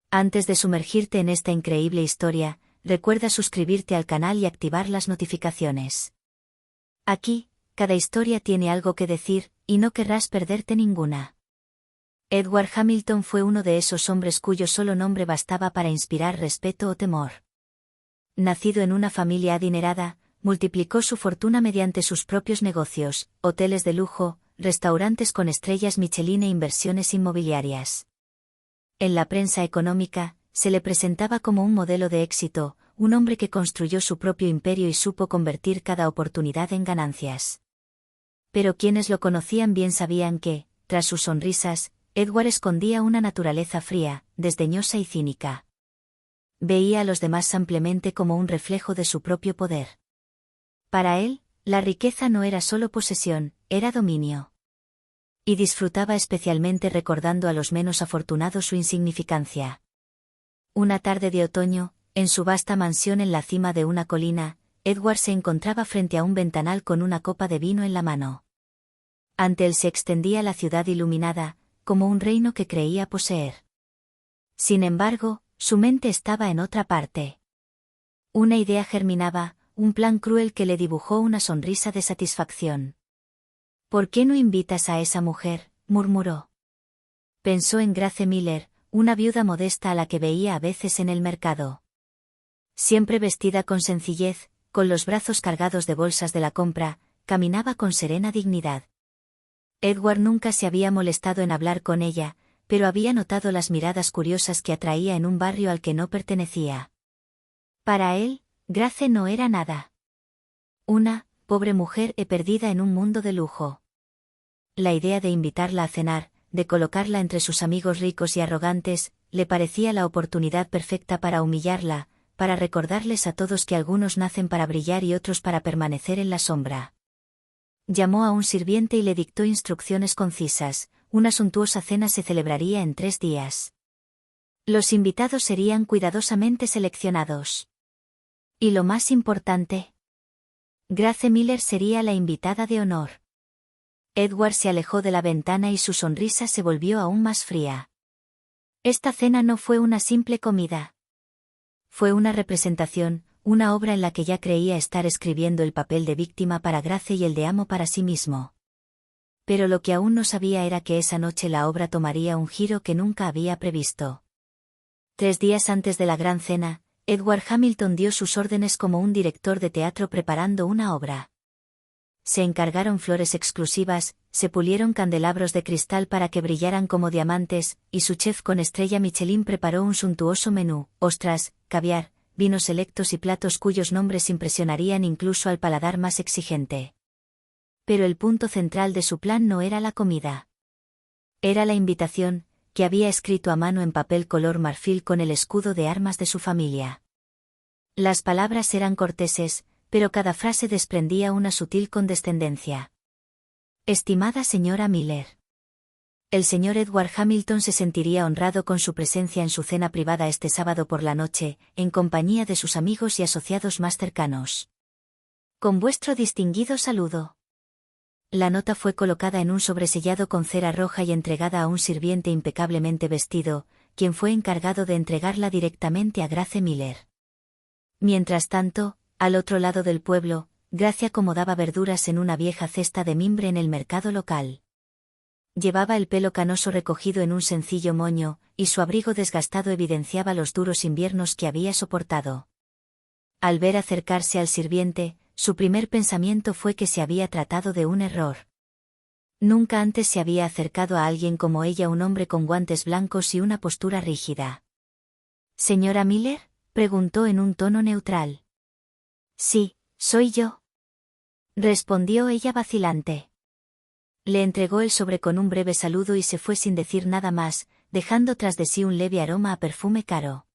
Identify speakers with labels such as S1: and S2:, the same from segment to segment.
S1: Antes de sumergirte en esta increíble historia, recuerda suscribirte al canal y activar las notificaciones. Aquí, cada historia tiene algo que decir, y no querrás perderte ninguna. Edward Hamilton fue uno de esos hombres cuyo solo nombre bastaba para inspirar respeto o temor. Nacido en una familia adinerada, multiplicó su fortuna mediante sus propios negocios, hoteles de lujo, restaurantes con estrellas Michelin e inversiones inmobiliarias. En la prensa económica, se le presentaba como un modelo de éxito, un hombre que construyó su propio imperio y supo convertir cada oportunidad en ganancias. Pero quienes lo conocían bien sabían que, tras sus sonrisas, Edward escondía una naturaleza fría, desdeñosa y cínica. Veía a los demás simplemente como un reflejo de su propio poder. Para él, la riqueza no era solo posesión, era dominio. Y disfrutaba especialmente recordando a los menos afortunados su insignificancia. Una tarde de otoño, en su vasta mansión en la cima de una colina, Edward se encontraba frente a un ventanal con una copa de vino en la mano. Ante él se extendía la ciudad iluminada, como un reino que creía poseer. Sin embargo, su mente estaba en otra parte. Una idea germinaba, un plan cruel que le dibujó una sonrisa de satisfacción. «¿Por qué no invitas a esa mujer?», murmuró. Pensó en Grace Miller, una viuda modesta a la que veía a veces en el mercado. Siempre vestida con sencillez, con los brazos cargados de bolsas de la compra, caminaba con serena dignidad. Edward nunca se había molestado en hablar con ella, pero había notado las miradas curiosas que atraía en un barrio al que no pertenecía. Para él, Grace no era nada. Una pobre mujer perdida en un mundo de lujo. La idea de invitarla a cenar, de colocarla entre sus amigos ricos y arrogantes, le parecía la oportunidad perfecta para humillarla, para recordarles a todos que algunos nacen para brillar y otros para permanecer en la sombra. Llamó a un sirviente y le dictó instrucciones concisas: una suntuosa cena se celebraría en 3 días. Los invitados serían cuidadosamente seleccionados. Y lo más importante, Grace Miller sería la invitada de honor. Edward se alejó de la ventana y su sonrisa se volvió aún más fría. Esta cena no fue una simple comida. Fue una representación, una obra en la que ya creía estar escribiendo el papel de víctima para Grace y el de amo para sí mismo. Pero lo que aún no sabía era que esa noche la obra tomaría un giro que nunca había previsto. 3 días antes de la gran cena, Edward Hamilton dio sus órdenes como un director de teatro preparando una obra. Se encargaron flores exclusivas, se pulieron candelabros de cristal para que brillaran como diamantes, y su chef con estrella Michelin preparó un suntuoso menú: ostras, caviar, vinos selectos y platos cuyos nombres impresionarían incluso al paladar más exigente. Pero el punto central de su plan no era la comida. Era la invitación, que había escrito a mano en papel color marfil con el escudo de armas de su familia. Las palabras eran corteses, pero cada frase desprendía una sutil condescendencia. Estimada señora Miller. El señor Edward Hamilton se sentiría honrado con su presencia en su cena privada este sábado por la noche, en compañía de sus amigos y asociados más cercanos. Con vuestro distinguido saludo. La nota fue colocada en un sobresellado con cera roja y entregada a un sirviente impecablemente vestido, quien fue encargado de entregarla directamente a Grace Miller. Mientras tanto, al otro lado del pueblo, Grace acomodaba verduras en una vieja cesta de mimbre en el mercado local. Llevaba el pelo canoso recogido en un sencillo moño, y su abrigo desgastado evidenciaba los duros inviernos que había soportado. Al ver acercarse al sirviente, su primer pensamiento fue que se había tratado de un error. Nunca antes se había acercado a alguien como ella, un hombre con guantes blancos y una postura rígida. «¿Señora Miller?», preguntó en un tono neutral. «Sí, soy yo», respondió ella vacilante. Le entregó el sobre con un breve saludo y se fue sin decir nada más, dejando tras de sí un leve aroma a perfume caro.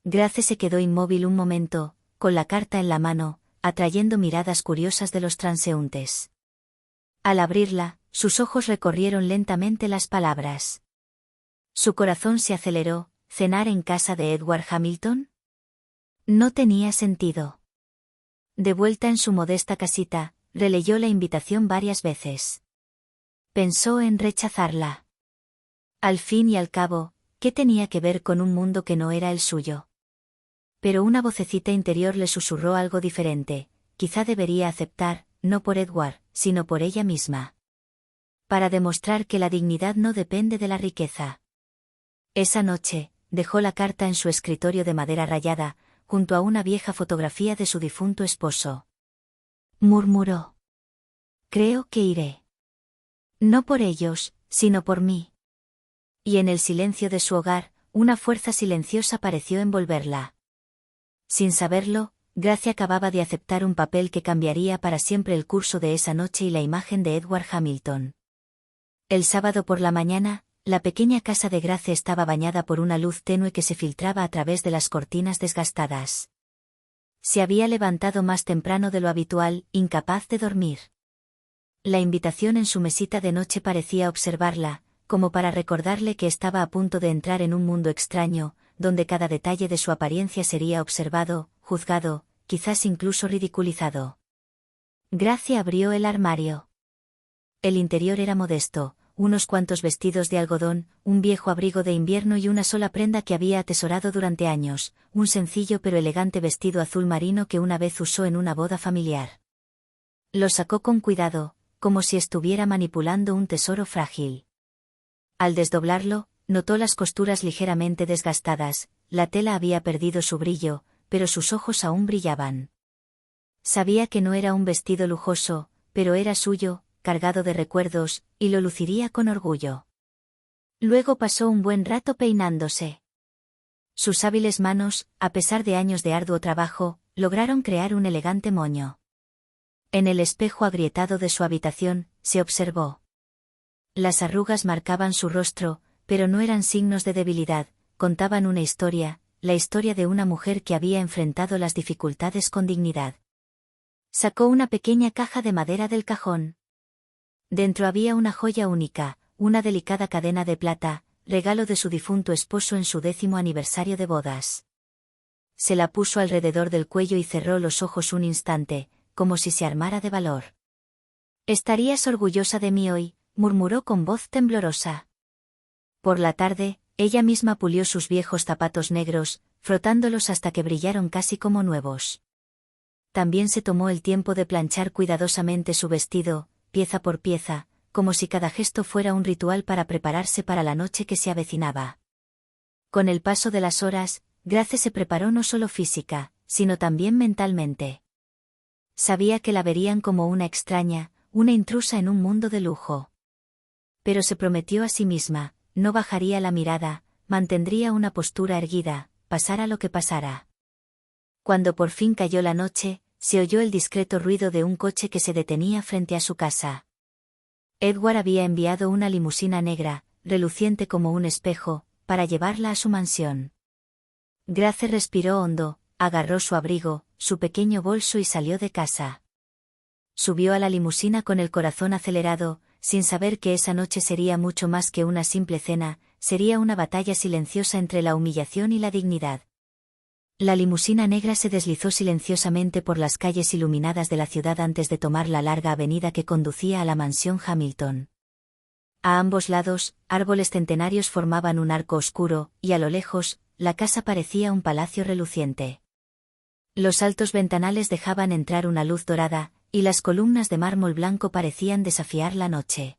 S1: Grace se quedó inmóvil un momento, con la carta en la mano, atrayendo miradas curiosas de los transeúntes. Al abrirla, sus ojos recorrieron lentamente las palabras. Su corazón se aceleró. ¿Cenar en casa de Edward Hamilton? No tenía sentido. De vuelta en su modesta casita, releyó la invitación varias veces. Pensó en rechazarla. Al fin y al cabo, ¿Qué tenía que ver con un mundo que no era el suyo? Pero una vocecita interior le susurró algo diferente, quizá debería aceptar, no por Edward, sino por ella misma. Para demostrar que la dignidad no depende de la riqueza. Esa noche, dejó la carta en su escritorio de madera rayada, junto a una vieja fotografía de su difunto esposo. Murmuró. Creo que iré. No por ellos, sino por mí. Y en el silencio de su hogar, una fuerza silenciosa pareció envolverla. Sin saberlo, Gracia acababa de aceptar un papel que cambiaría para siempre el curso de esa noche y la imagen de Edward Hamilton. El sábado por la mañana, la pequeña casa de Grace estaba bañada por una luz tenue que se filtraba a través de las cortinas desgastadas. Se había levantado más temprano de lo habitual, incapaz de dormir. La invitación en su mesita de noche parecía observarla, como para recordarle que estaba a punto de entrar en un mundo extraño, donde cada detalle de su apariencia sería observado, juzgado, quizás incluso ridiculizado. Gracia abrió el armario. El interior era modesto, unos cuantos vestidos de algodón, un viejo abrigo de invierno y una sola prenda que había atesorado durante años, un sencillo pero elegante vestido azul marino que una vez usó en una boda familiar. Lo sacó con cuidado, como si estuviera manipulando un tesoro frágil. Al desdoblarlo, notó las costuras ligeramente desgastadas, la tela había perdido su brillo, pero sus ojos aún brillaban. Sabía que no era un vestido lujoso, pero era suyo, cargado de recuerdos, y lo luciría con orgullo. Luego pasó un buen rato peinándose. Sus hábiles manos, a pesar de años de arduo trabajo, lograron crear un elegante moño. En el espejo agrietado de su habitación, se observó. Las arrugas marcaban su rostro, pero no eran signos de debilidad, contaban una historia, la historia de una mujer que había enfrentado las dificultades con dignidad. Sacó una pequeña caja de madera del cajón. Dentro había una joya única, una delicada cadena de plata, regalo de su difunto esposo en su 10º aniversario de bodas. Se la puso alrededor del cuello y cerró los ojos un instante, como si se armara de valor. «Estarías orgullosa de mí hoy», murmuró con voz temblorosa. Por la tarde, ella misma pulió sus viejos zapatos negros, frotándolos hasta que brillaron casi como nuevos. También se tomó el tiempo de planchar cuidadosamente su vestido, pieza por pieza, como si cada gesto fuera un ritual para prepararse para la noche que se avecinaba. Con el paso de las horas, Grace se preparó no solo física, sino también mentalmente. Sabía que la verían como una extraña, una intrusa en un mundo de lujo. Pero se prometió a sí misma, no bajaría la mirada, mantendría una postura erguida, pasara lo que pasara. Cuando por fin cayó la noche, se oyó el discreto ruido de un coche que se detenía frente a su casa. Edward había enviado una limusina negra, reluciente como un espejo, para llevarla a su mansión. Grace respiró hondo, agarró su abrigo, su pequeño bolso y salió de casa. Subió a la limusina con el corazón acelerado, sin saber que esa noche sería mucho más que una simple cena, sería una batalla silenciosa entre la humillación y la dignidad. La limusina negra se deslizó silenciosamente por las calles iluminadas de la ciudad antes de tomar la larga avenida que conducía a la mansión Hamilton. A ambos lados, árboles centenarios formaban un arco oscuro, y a lo lejos, la casa parecía un palacio reluciente. Los altos ventanales dejaban entrar una luz dorada, y las columnas de mármol blanco parecían desafiar la noche.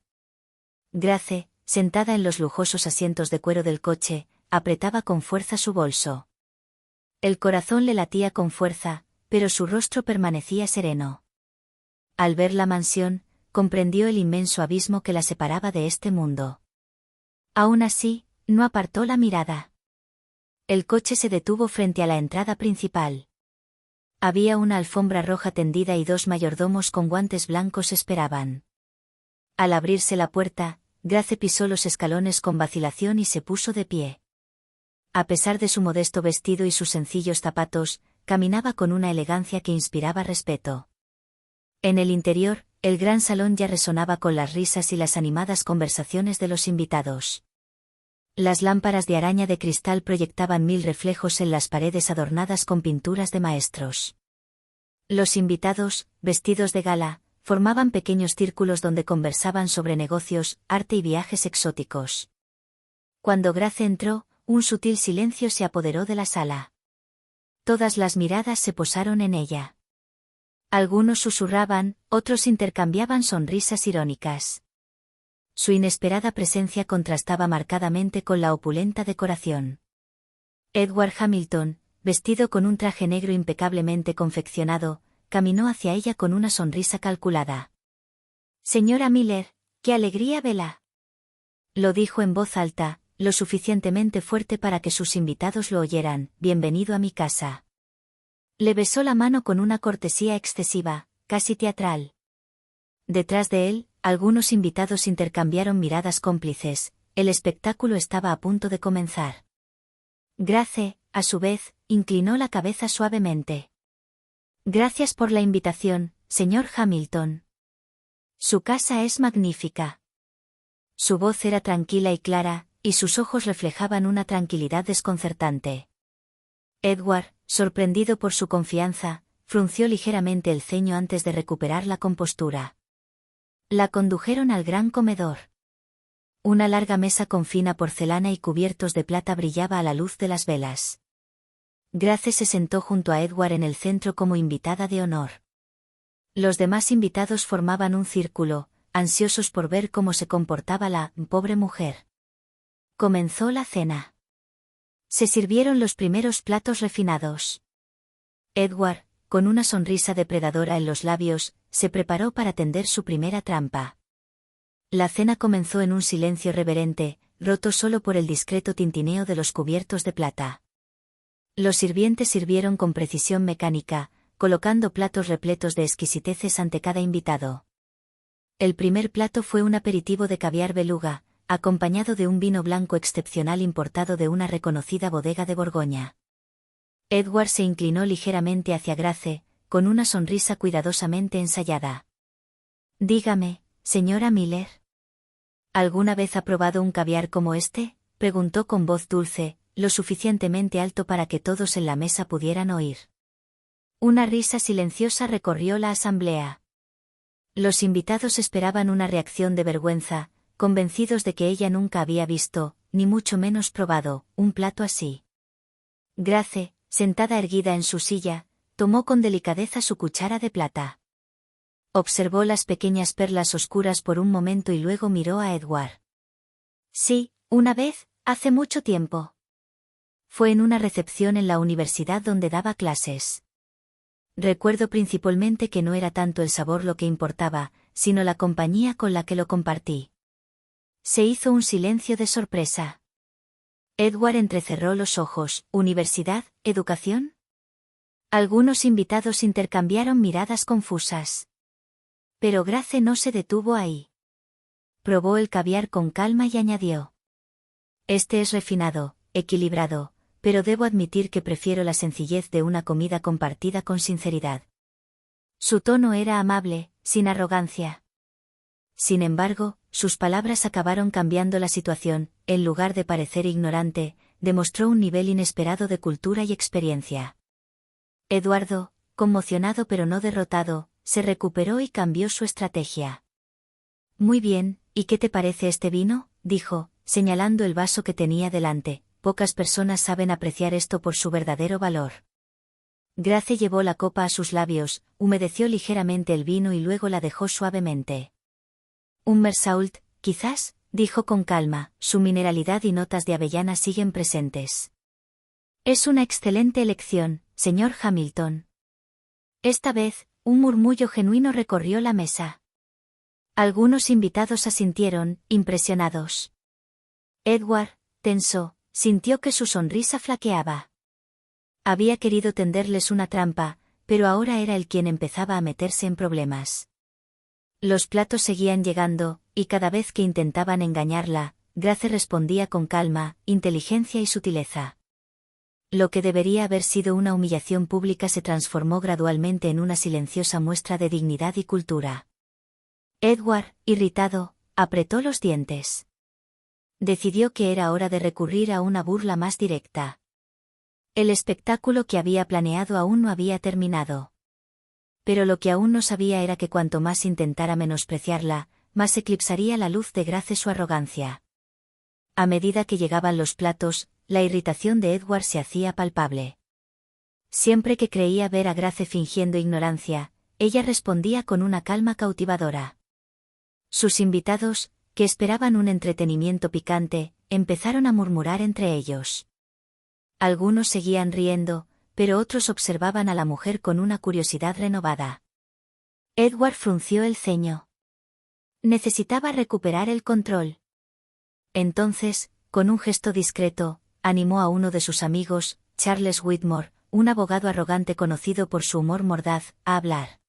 S1: Grace, sentada en los lujosos asientos de cuero del coche, apretaba con fuerza su bolso. El corazón le latía con fuerza, pero su rostro permanecía sereno. Al ver la mansión, comprendió el inmenso abismo que la separaba de este mundo. Aún así, no apartó la mirada. El coche se detuvo frente a la entrada principal. Había una alfombra roja tendida y 2 mayordomos con guantes blancos esperaban. Al abrirse la puerta, Grace pisó los escalones con vacilación y se puso de pie. A pesar de su modesto vestido y sus sencillos zapatos, caminaba con una elegancia que inspiraba respeto. En el interior, el gran salón ya resonaba con las risas y las animadas conversaciones de los invitados. Las lámparas de araña de cristal proyectaban 1000 reflejos en las paredes adornadas con pinturas de maestros. Los invitados, vestidos de gala, formaban pequeños círculos donde conversaban sobre negocios, arte y viajes exóticos. Cuando Grace entró, un sutil silencio se apoderó de la sala. Todas las miradas se posaron en ella. Algunos susurraban, otros intercambiaban sonrisas irónicas. Su inesperada presencia contrastaba marcadamente con la opulenta decoración. Edward Hamilton, vestido con un traje negro impecablemente confeccionado, caminó hacia ella con una sonrisa calculada. «Señora Miller, qué alegría verla», lo dijo en voz alta, lo suficientemente fuerte para que sus invitados lo oyeran. «Bienvenido a mi casa». Le besó la mano con una cortesía excesiva, casi teatral. Detrás de él, algunos invitados intercambiaron miradas cómplices. El espectáculo estaba a punto de comenzar. Grace, a su vez, inclinó la cabeza suavemente. «Gracias por la invitación, señor Hamilton. Su casa es magnífica». Su voz era tranquila y clara, y sus ojos reflejaban una tranquilidad desconcertante. Edward, sorprendido por su confianza, frunció ligeramente el ceño antes de recuperar la compostura. La condujeron al gran comedor. Una larga mesa con fina porcelana y cubiertos de plata brillaba a la luz de las velas. Grace se sentó junto a Edward en el centro como invitada de honor. Los demás invitados formaban un círculo, ansiosos por ver cómo se comportaba la pobre mujer. Comenzó la cena. Se sirvieron los primeros platos refinados. Edward, con una sonrisa depredadora en los labios, se preparó para tender su primera trampa. La cena comenzó en un silencio reverente, roto solo por el discreto tintineo de los cubiertos de plata. Los sirvientes sirvieron con precisión mecánica, colocando platos repletos de exquisiteces ante cada invitado. El primer plato fue un aperitivo de caviar beluga, acompañado de un vino blanco excepcional importado de una reconocida bodega de Borgoña. Edward se inclinó ligeramente hacia Grace, con una sonrisa cuidadosamente ensayada. «Dígame, señora Miller. ¿Alguna vez ha probado un caviar como este?», preguntó con voz dulce, lo suficientemente alto para que todos en la mesa pudieran oír. Una risa silenciosa recorrió la asamblea. Los invitados esperaban una reacción de vergüenza, convencidos de que ella nunca había visto, ni mucho menos probado, un plato así. Grace, sentada erguida en su silla, tomó con delicadeza su cuchara de plata. Observó las pequeñas perlas oscuras por un momento y luego miró a Edward. «Sí, una vez, hace mucho tiempo. Fue en una recepción en la universidad donde daba clases. Recuerdo principalmente que no era tanto el sabor lo que importaba, sino la compañía con la que lo compartí». Se hizo un silencio de sorpresa. Edward entrecerró los ojos. ¿Universidad, educación? Algunos invitados intercambiaron miradas confusas. Pero Grace no se detuvo ahí. Probó el caviar con calma y añadió: «Este es refinado, equilibrado, pero debo admitir que prefiero la sencillez de una comida compartida con sinceridad». Su tono era amable, sin arrogancia. Sin embargo, sus palabras acabaron cambiando la situación. En lugar de parecer ignorante, demostró un nivel inesperado de cultura y experiencia. Eduardo, conmocionado pero no derrotado, se recuperó y cambió su estrategia. «Muy bien, ¿y qué te parece este vino?», dijo, señalando el vaso que tenía delante. «Pocas personas saben apreciar esto por su verdadero valor». Grace llevó la copa a sus labios, humedeció ligeramente el vino y luego la dejó suavemente. «Un Mersault, quizás», dijo con calma, «su mineralidad y notas de avellana siguen presentes». «Es una excelente elección, señor Hamilton». Esta vez, un murmullo genuino recorrió la mesa. Algunos invitados asintieron, impresionados. Edward, tenso, sintió que su sonrisa flaqueaba. Había querido tenderles una trampa, pero ahora era él quien empezaba a meterse en problemas. Los platos seguían llegando, y cada vez que intentaban engañarla, Grace respondía con calma, inteligencia y sutileza. Lo que debería haber sido una humillación pública se transformó gradualmente en una silenciosa muestra de dignidad y cultura. Edward, irritado, apretó los dientes. Decidió que era hora de recurrir a una burla más directa. El espectáculo que había planeado aún no había terminado. Pero lo que aún no sabía era que cuanto más intentara menospreciarla, más eclipsaría la luz de Grace su arrogancia. A medida que llegaban los platos, la irritación de Edward se hacía palpable. Siempre que creía ver a Grace fingiendo ignorancia, ella respondía con una calma cautivadora. Sus invitados, que esperaban un entretenimiento picante, empezaron a murmurar entre ellos. Algunos seguían riendo, pero otros observaban a la mujer con una curiosidad renovada. Edward frunció el ceño. Necesitaba recuperar el control. Entonces, con un gesto discreto, animó a uno de sus amigos, Charles Whitmore, un abogado arrogante conocido por su humor mordaz, a hablar.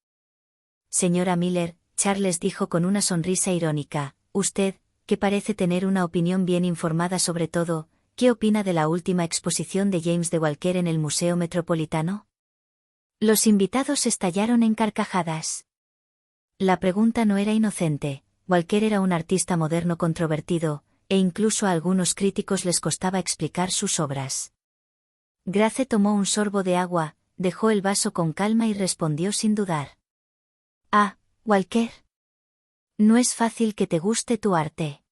S1: Señora Miller, Charles dijo con una sonrisa irónica, usted, que parece tener una opinión bien informada sobre todo, ¿qué opina de la última exposición de James de Walker en el Museo Metropolitano? Los invitados estallaron en carcajadas. La pregunta no era inocente. Walker era un artista moderno controvertido, e incluso a algunos críticos les costaba explicar sus obras. Grace tomó un sorbo de agua, dejó el vaso con calma y respondió sin dudar. Ah, Walker. No es fácil que te guste tu arte.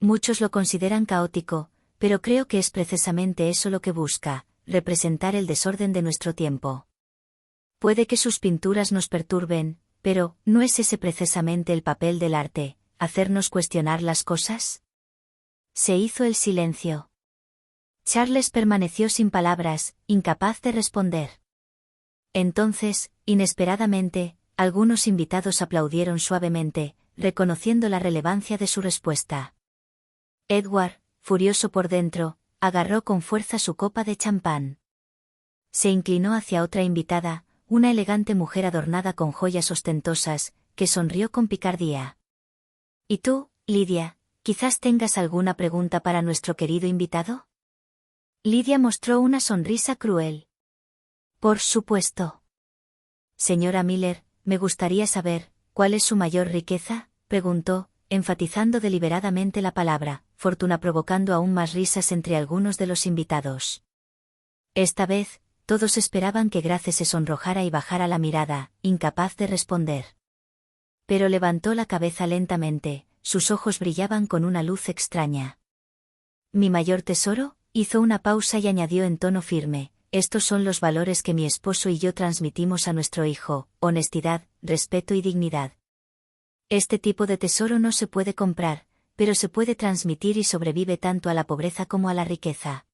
S1: Muchos lo consideran caótico, pero creo que es precisamente eso lo que busca, representar el desorden de nuestro tiempo. Puede que sus pinturas nos perturben, pero, ¿no es ese precisamente el papel del arte, hacernos cuestionar las cosas? Se hizo el silencio. Charles permaneció sin palabras, incapaz de responder. Entonces, inesperadamente, algunos invitados aplaudieron suavemente, reconociendo la relevancia de su respuesta. Edward, furioso por dentro, agarró con fuerza su copa de champán. Se inclinó hacia otra invitada, una elegante mujer adornada con joyas ostentosas, que sonrió con picardía. ¿Y tú, Lydia, quizás tengas alguna pregunta para nuestro querido invitado? Lydia mostró una sonrisa cruel. Por supuesto. Señora Miller, me gustaría saber, ¿cuál es su mayor riqueza?, preguntó, enfatizando deliberadamente la palabra, fortuna, provocando aún más risas entre algunos de los invitados. Esta vez, todos esperaban que Grace se sonrojara y bajara la mirada, incapaz de responder. Pero levantó la cabeza lentamente, sus ojos brillaban con una luz extraña. ¿Mi mayor tesoro?, hizo una pausa y añadió en tono firme, estos son los valores que mi esposo y yo transmitimos a nuestro hijo, honestidad, respeto y dignidad. Este tipo de tesoro no se puede comprar, pero se puede transmitir y sobrevive tanto a la pobreza como a la riqueza.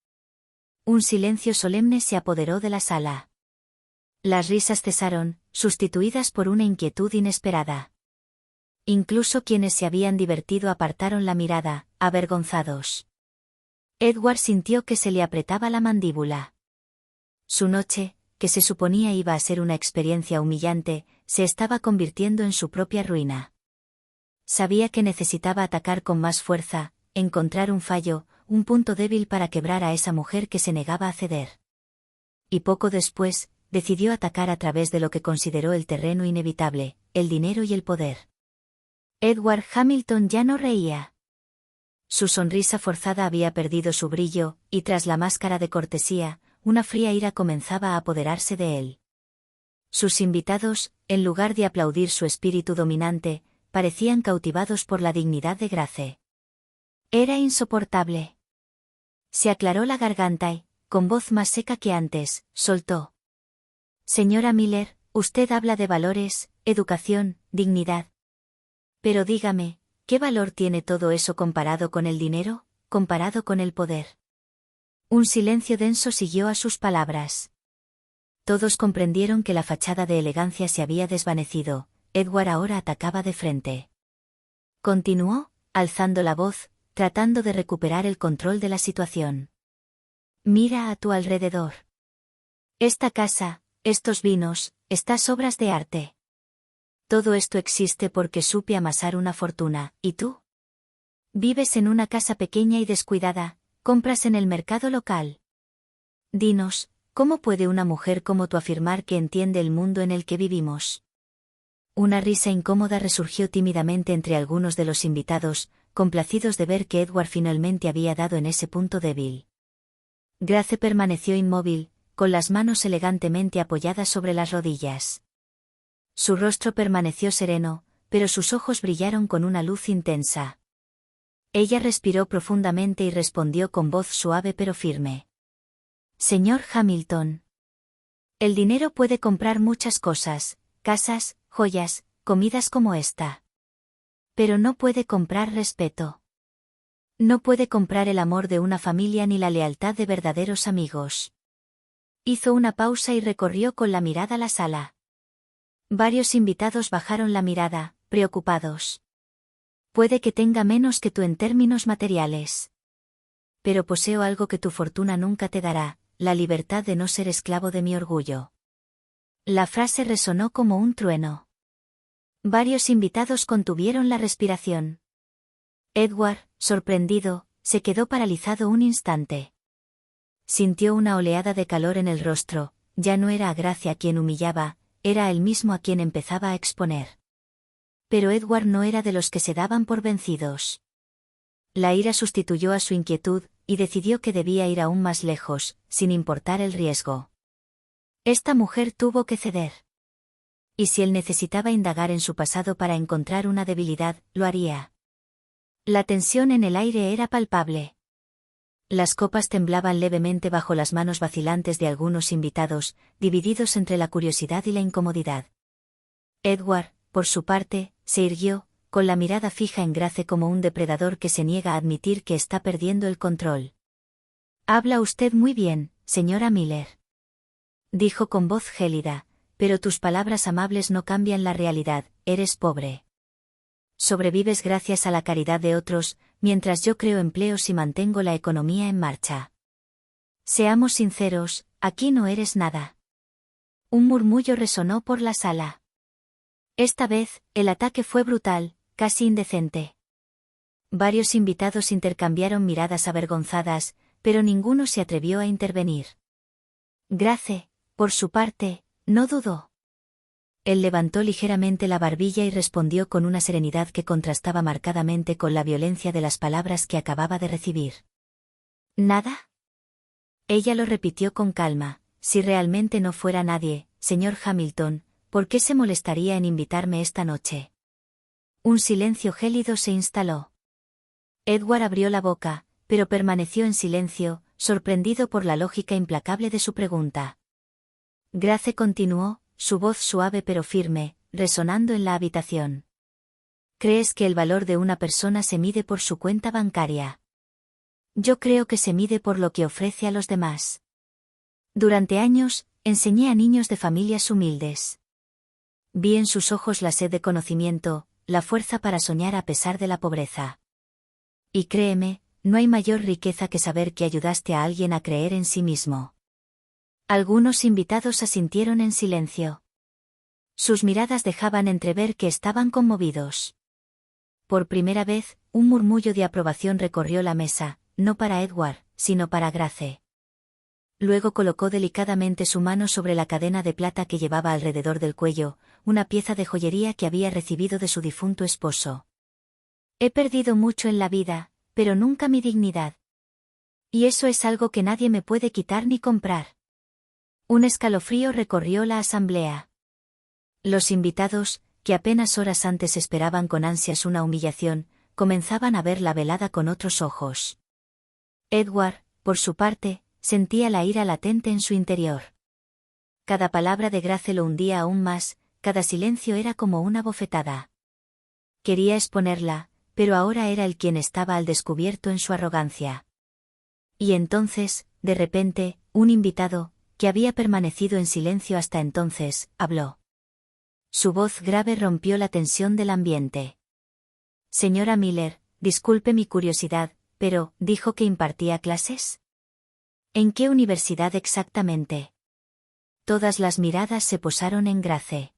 S1: Un silencio solemne se apoderó de la sala. Las risas cesaron, sustituidas por una inquietud inesperada. Incluso quienes se habían divertido apartaron la mirada, avergonzados. Edward sintió que se le apretaba la mandíbula. Su noche, que se suponía iba a ser una experiencia humillante, se estaba convirtiendo en su propia ruina. Sabía que necesitaba atacar con más fuerza, encontrar un fallo, un punto débil para quebrar a esa mujer que se negaba a ceder. Y poco después, decidió atacar a través de lo que consideró el terreno inevitable, el dinero y el poder. Edward Hamilton ya no reía. Su sonrisa forzada había perdido su brillo, y tras la máscara de cortesía, una fría ira comenzaba a apoderarse de él. Sus invitados, en lugar de aplaudir su espíritu dominante, parecían cautivados por la dignidad de Grace. Era insoportable. Se aclaró la garganta y, con voz más seca que antes, soltó. Señora Miller, usted habla de valores, educación, dignidad. Pero dígame, ¿qué valor tiene todo eso comparado con el dinero, comparado con el poder? Un silencio denso siguió a sus palabras. Todos comprendieron que la fachada de elegancia se había desvanecido. Edward ahora atacaba de frente. Continuó, alzando la voz, tratando de recuperar el control de la situación. Mira a tu alrededor. Esta casa, estos vinos, estas obras de arte. Todo esto existe porque supe amasar una fortuna, ¿y tú? Vives en una casa pequeña y descuidada, compras en el mercado local. Dinos, ¿cómo puede una mujer como tú afirmar que entiende el mundo en el que vivimos? Una risa incómoda resurgió tímidamente entre algunos de los invitados, complacidos de ver que Edward finalmente había dado en ese punto débil. Grace permaneció inmóvil, con las manos elegantemente apoyadas sobre las rodillas. Su rostro permaneció sereno, pero sus ojos brillaron con una luz intensa. Ella respiró profundamente y respondió con voz suave pero firme. Señor Hamilton. El dinero puede comprar muchas cosas, casas, joyas, comidas como esta. Pero no puede comprar respeto. No puede comprar el amor de una familia ni la lealtad de verdaderos amigos. Hizo una pausa y recorrió con la mirada la sala. Varios invitados bajaron la mirada, preocupados. Puede que tenga menos que tú en términos materiales. Pero poseo algo que tu fortuna nunca te dará, la libertad de no ser esclavo de mi orgullo. La frase resonó como un trueno. Varios invitados contuvieron la respiración. Edward, sorprendido, se quedó paralizado un instante. Sintió una oleada de calor en el rostro, ya no era a Gracia quien humillaba, era él mismo a quien empezaba a exponer. Pero Edward no era de los que se daban por vencidos. La ira sustituyó a su inquietud, y decidió que debía ir aún más lejos, sin importar el riesgo. Esta mujer tuvo que ceder. Y si él necesitaba indagar en su pasado para encontrar una debilidad, lo haría. La tensión en el aire era palpable. Las copas temblaban levemente bajo las manos vacilantes de algunos invitados, divididos entre la curiosidad y la incomodidad. Edward, por su parte, se irguió, con la mirada fija en Grace como un depredador que se niega a admitir que está perdiendo el control. Habla usted muy bien, señora Miller. Dijo con voz gélida, pero tus palabras amables no cambian la realidad, eres pobre. Sobrevives gracias a la caridad de otros, mientras yo creo empleos y mantengo la economía en marcha. Seamos sinceros, aquí no eres nada. Un murmullo resonó por la sala. Esta vez, el ataque fue brutal, casi indecente. Varios invitados intercambiaron miradas avergonzadas, pero ninguno se atrevió a intervenir. Grace, por su parte, no dudó. Él levantó ligeramente la barbilla y respondió con una serenidad que contrastaba marcadamente con la violencia de las palabras que acababa de recibir. ¿Nada? Ella lo repitió con calma, si realmente no fuera nadie, señor Hamilton, ¿por qué se molestaría en invitarme esta noche? Un silencio gélido se instaló. Edward abrió la boca, pero permaneció en silencio, sorprendido por la lógica implacable de su pregunta. Grace continuó, su voz suave pero firme, resonando en la habitación. ¿Crees que el valor de una persona se mide por su cuenta bancaria? Yo creo que se mide por lo que ofrece a los demás. Durante años, enseñé a niños de familias humildes. Vi en sus ojos la sed de conocimiento, la fuerza para soñar a pesar de la pobreza. Y créeme, no hay mayor riqueza que saber que ayudaste a alguien a creer en sí mismo. Algunos invitados asintieron en silencio. Sus miradas dejaban entrever que estaban conmovidos. Por primera vez, un murmullo de aprobación recorrió la mesa, no para Edward, sino para Grace. Luego colocó delicadamente su mano sobre la cadena de plata que llevaba alrededor del cuello, una pieza de joyería que había recibido de su difunto esposo. He perdido mucho en la vida, pero nunca mi dignidad. Y eso es algo que nadie me puede quitar ni comprar. Un escalofrío recorrió la asamblea. Los invitados, que apenas horas antes esperaban con ansias una humillación, comenzaban a ver la velada con otros ojos. Edward, por su parte, sentía la ira latente en su interior. Cada palabra de Grace lo hundía aún más, cada silencio era como una bofetada. Quería exponerla, pero ahora era él quien estaba al descubierto en su arrogancia. Y entonces, de repente, un invitado, que había permanecido en silencio hasta entonces, habló. Su voz grave rompió la tensión del ambiente. Señora Miller, disculpe mi curiosidad, pero, ¿dijo que impartía clases? ¿En qué universidad exactamente? Todas las miradas se posaron en Grace.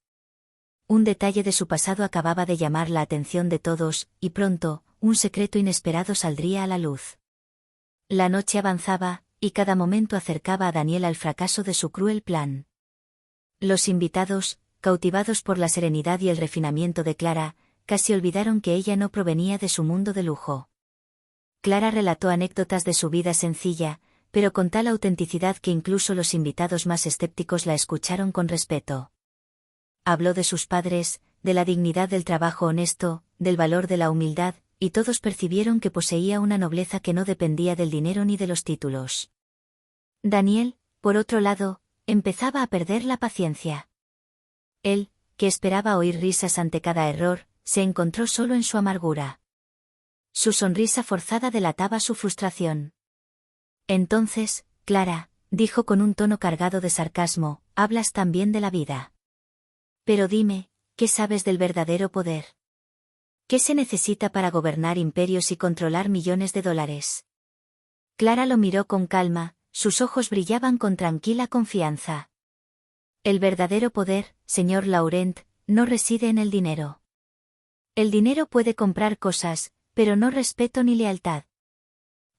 S1: Un detalle de su pasado acababa de llamar la atención de todos, y pronto, un secreto inesperado saldría a la luz. La noche avanzaba, y cada momento acercaba a Daniel al fracaso de su cruel plan. Los invitados, cautivados por la serenidad y el refinamiento de Clara, casi olvidaron que ella no provenía de su mundo de lujo. Clara relató anécdotas de su vida sencilla, pero con tal autenticidad que incluso los invitados más escépticos la escucharon con respeto. Habló de sus padres, de la dignidad del trabajo honesto, del valor de la humildad, y todos percibieron que poseía una nobleza que no dependía del dinero ni de los títulos. Daniel, por otro lado, empezaba a perder la paciencia. Él, que esperaba oír risas ante cada error, se encontró solo en su amargura. Su sonrisa forzada delataba su frustración. Entonces, Clara, dijo con un tono cargado de sarcasmo, hablas también de la vida. Pero dime, ¿qué sabes del verdadero poder? ¿Qué se necesita para gobernar imperios y controlar millones de dólares? Clara lo miró con calma, sus ojos brillaban con tranquila confianza. El verdadero poder, señor Laurent, no reside en el dinero. El dinero puede comprar cosas, pero no respeto ni lealtad.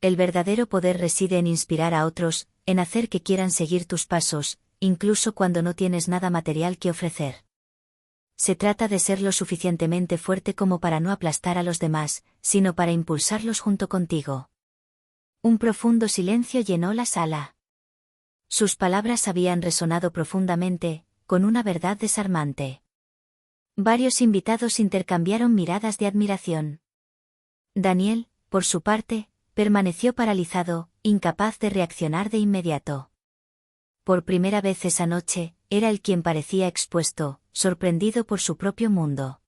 S1: El verdadero poder reside en inspirar a otros, en hacer que quieran seguir tus pasos, incluso cuando no tienes nada material que ofrecer. Se trata de ser lo suficientemente fuerte como para no aplastar a los demás, sino para impulsarlos junto contigo. Un profundo silencio llenó la sala. Sus palabras habían resonado profundamente, con una verdad desarmante. Varios invitados intercambiaron miradas de admiración. Daniel, por su parte, permaneció paralizado, incapaz de reaccionar de inmediato. Por primera vez esa noche, era él quien parecía expuesto, sorprendido por su propio mundo.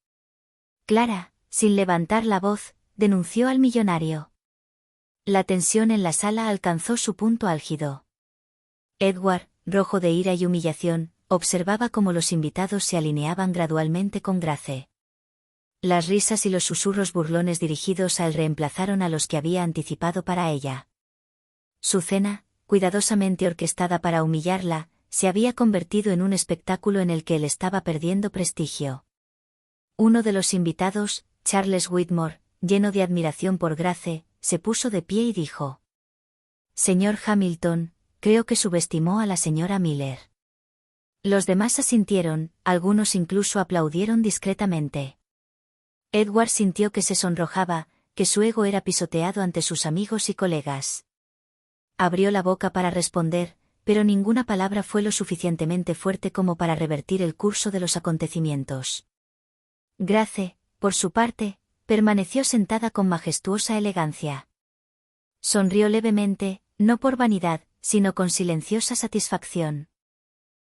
S1: Clara, sin levantar la voz, denunció al millonario. La tensión en la sala alcanzó su punto álgido. Edward, rojo de ira y humillación, observaba cómo los invitados se alineaban gradualmente con Grace. Las risas y los susurros burlones dirigidos a él reemplazaron a los que había anticipado para ella. Su cena, cuidadosamente orquestada para humillarla, se había convertido en un espectáculo en el que él estaba perdiendo prestigio. Uno de los invitados, Charles Whitmore, lleno de admiración por Grace, se puso de pie y dijo: «Señor Hamilton, creo que subestimó a la señora Miller». Los demás asintieron, algunos incluso aplaudieron discretamente. Edward sintió que se sonrojaba, que su ego era pisoteado ante sus amigos y colegas. Abrió la boca para responder, pero ninguna palabra fue lo suficientemente fuerte como para revertir el curso de los acontecimientos. Grace, por su parte, permaneció sentada con majestuosa elegancia. Sonrió levemente, no por vanidad, sino con silenciosa satisfacción.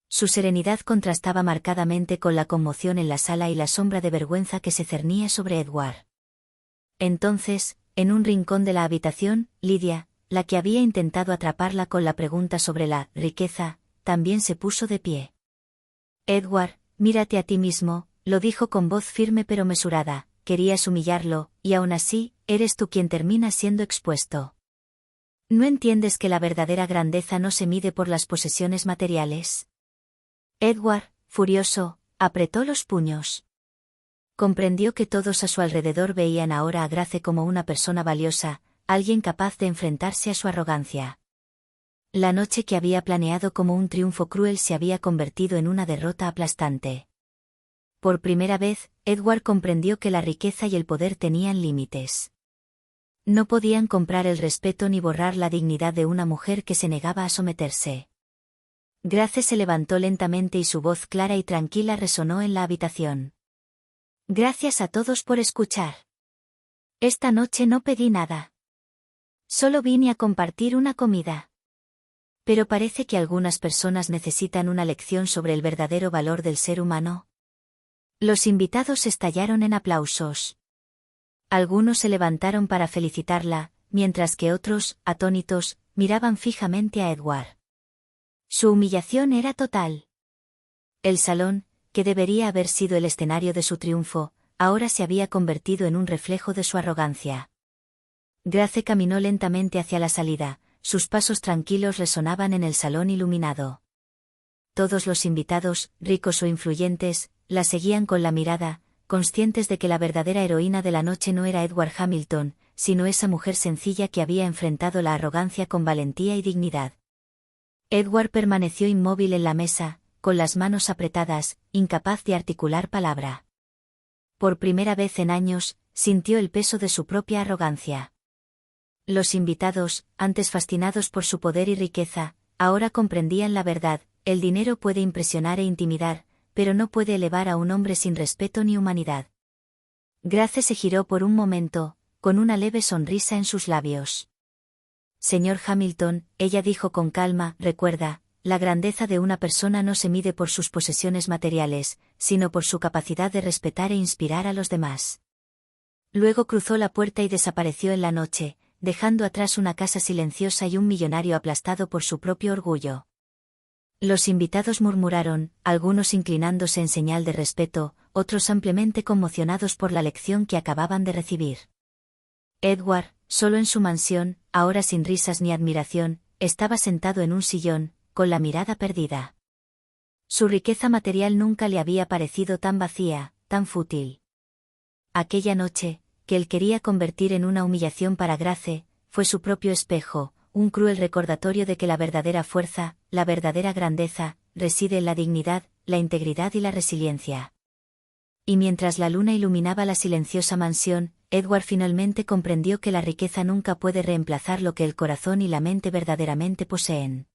S1: Su serenidad contrastaba marcadamente con la conmoción en la sala y la sombra de vergüenza que se cernía sobre Edward. Entonces, en un rincón de la habitación, Lydia, la que había intentado atraparla con la pregunta sobre la riqueza, también se puso de pie. «Edward, mírate a ti mismo», lo dijo con voz firme pero mesurada, querías humillarlo, y aún así, eres tú quien termina siendo expuesto. ¿No entiendes que la verdadera grandeza no se mide por las posesiones materiales? Edward, furioso, apretó los puños. Comprendió que todos a su alrededor veían ahora a Grace como una persona valiosa, alguien capaz de enfrentarse a su arrogancia. La noche que había planeado como un triunfo cruel se había convertido en una derrota aplastante. Por primera vez, Edward comprendió que la riqueza y el poder tenían límites. No podían comprar el respeto ni borrar la dignidad de una mujer que se negaba a someterse. Grace se levantó lentamente y su voz clara y tranquila resonó en la habitación. «Gracias a todos por escuchar. Esta noche no pedí nada. Solo vine a compartir una comida. Pero parece que algunas personas necesitan una lección sobre el verdadero valor del ser humano». Los invitados estallaron en aplausos. Algunos se levantaron para felicitarla, mientras que otros, atónitos, miraban fijamente a Edward. Su humillación era total. El salón, que debería haber sido el escenario de su triunfo, ahora se había convertido en un reflejo de su arrogancia. Grace caminó lentamente hacia la salida, sus pasos tranquilos resonaban en el salón iluminado. Todos los invitados, ricos o influyentes, la seguían con la mirada, conscientes de que la verdadera heroína de la noche no era Edward Hamilton, sino esa mujer sencilla que había enfrentado la arrogancia con valentía y dignidad. Edward permaneció inmóvil en la mesa, con las manos apretadas, incapaz de articular palabra. Por primera vez en años, sintió el peso de su propia arrogancia. Los invitados, antes fascinados por su poder y riqueza, ahora comprendían la verdad: el dinero puede impresionar e intimidar, pero no puede elevar a un hombre sin respeto ni humanidad. Grace se giró por un momento, con una leve sonrisa en sus labios. Señor Hamilton, ella dijo con calma, recuerda, la grandeza de una persona no se mide por sus posesiones materiales, sino por su capacidad de respetar e inspirar a los demás. Luego cruzó la puerta y desapareció en la noche, dejando atrás una casa silenciosa y un millonario aplastado por su propio orgullo. Los invitados murmuraron, algunos inclinándose en señal de respeto, otros ampliamente conmocionados por la lección que acababan de recibir. Edward, solo en su mansión, ahora sin risas ni admiración, estaba sentado en un sillón, con la mirada perdida. Su riqueza material nunca le había parecido tan vacía, tan fútil. Aquella noche, que él quería convertir en una humillación para Grace, fue su propio espejo, un cruel recordatorio de que la verdadera fuerza, la verdadera grandeza, reside en la dignidad, la integridad y la resiliencia. Y mientras la luna iluminaba la silenciosa mansión, Edward finalmente comprendió que la riqueza nunca puede reemplazar lo que el corazón y la mente verdaderamente poseen.